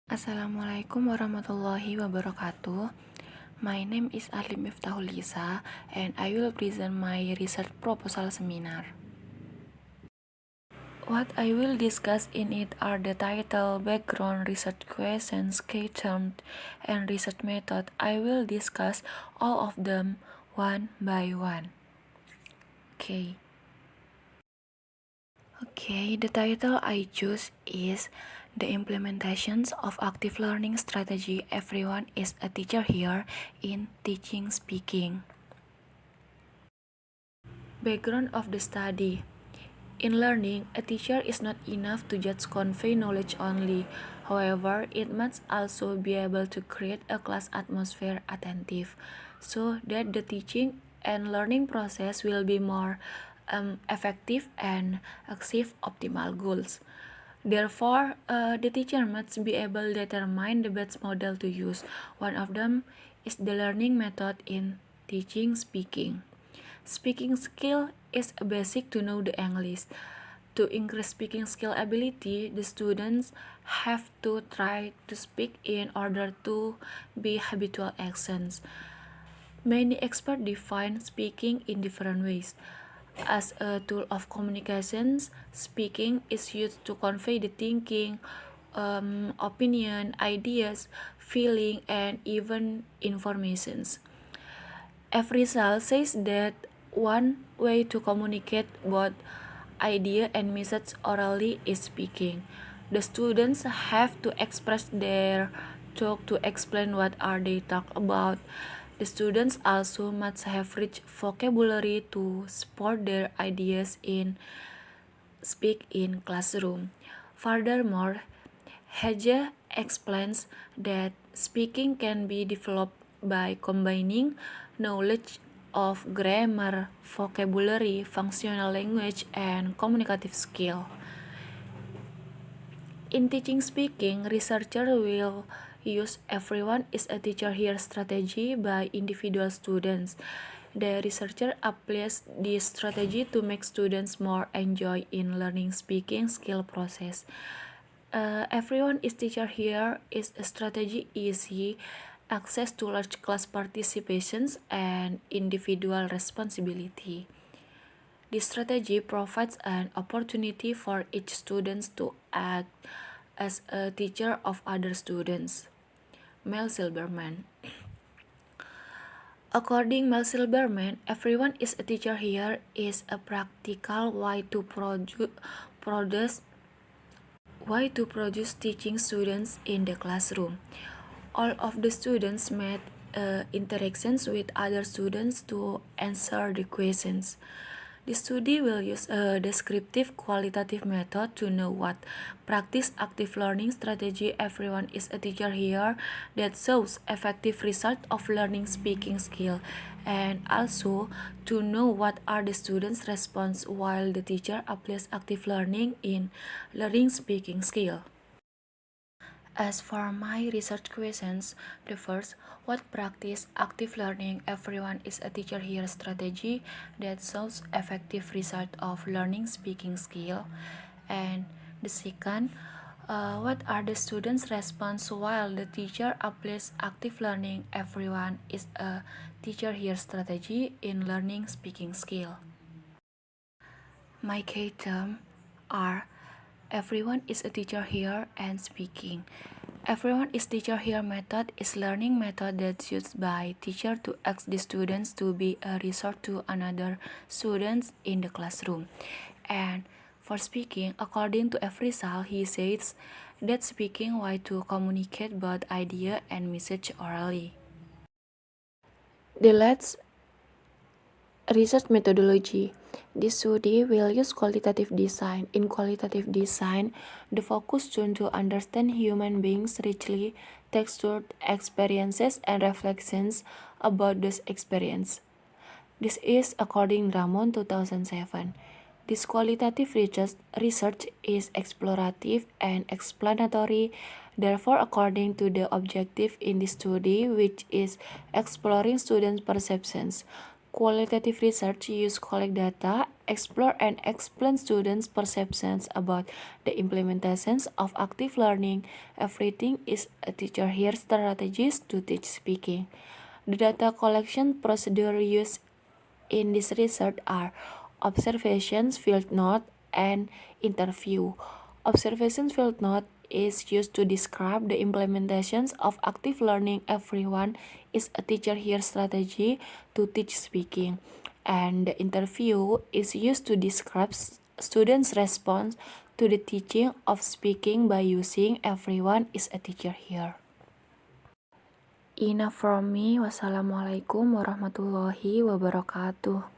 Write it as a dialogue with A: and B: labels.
A: Assalamualaikum warahmatullahi wabarakatuh. My name is Alim Miftahul Lisa, and I will present my research proposal seminar. What I will discuss in it are the title, background, research questions, key terms, and research method. I will discuss all of them one by one. Okay, the title I choose is The Implementations of Active Learning Strategy. Everyone is a teacher here in teaching speaking. Background of the study. In learning, a teacher is not enough to just convey knowledge only. However, it must also be able to create a class atmosphere attentive so that the teaching and learning process will be more effective and achieve optimal goals. Therefore, the teacher must be able to determine the best model to use. One of them is the learning method in teaching speaking. Speaking skill is a basic to know the English. To increase speaking skill ability, the students have to try to speak in order to be habitual accents. Many experts define speaking in different ways. As a tool of communications, speaking is used to convey the thinking, opinion, ideas, feeling, and even informations. Efrisal says that one way to communicate both idea and message orally is speaking. The students have to express their talk to explain what are they talk about. The students also must have rich vocabulary to support their ideas in speak in classroom. Furthermore, Hege explains that speaking can be developed by combining knowledge of grammar, vocabulary, functional language, and communicative skill. In teaching speaking, researchers will use everyone is a teacher here strategy by individual students. The researcher applies this strategy to make students more enjoy in learning speaking skill process. Everyone is teacher here is a strategy easy access to large class participations and individual responsibility. This strategy provides an opportunity for each student to act as a teacher of other students. Mel Silberman. According Mel Silberman, everyone is a teacher here is a practical way to produce teaching students in the classroom. All of the students made interactions with other students to answer the questions. The study will use a descriptive qualitative method to know what practice active learning strategy everyone is a teacher here that shows effective result of learning speaking skill, and also to know what are the students' response while the teacher applies active learning in learning speaking skill. As for my research questions, the first, what practice active learning everyone is a teacher here strategy that shows effective result of learning speaking skill? And the second, what are the students' response while the teacher applies active learning everyone is a teacher here strategy in learning speaking skill? My key terms are everyone is a teacher here and speaking. Everyone is teacher here method is learning method that's used by teacher to ask the students to be a resource to another students in the classroom. And for speaking, according to Efrisal, he says that speaking way to communicate both idea and message orally. The last research methodology. This study will use qualitative design. In qualitative design, the focus turns to understand human beings' richly textured experiences and reflections about those experiences. This is according Ramon 2007. This qualitative research is explorative and explanatory. Therefore, according to the objective in this study, which is exploring students' perceptions, Qualitative research use collect data, explore and explain students' perceptions about the implementations of active learning. Everything is a teacher here strategies to teach speaking. The data collection procedure used in this research are observations, field note, and interview. Observations field note is used to describe the implementations of active learning. Everyone is a teacher here strategy to teach speaking. And the interview is used to describe students' response to the teaching of speaking by using everyone is a teacher here. Enough from me. Wassalamualaikum warahmatullahi wabarakatuh.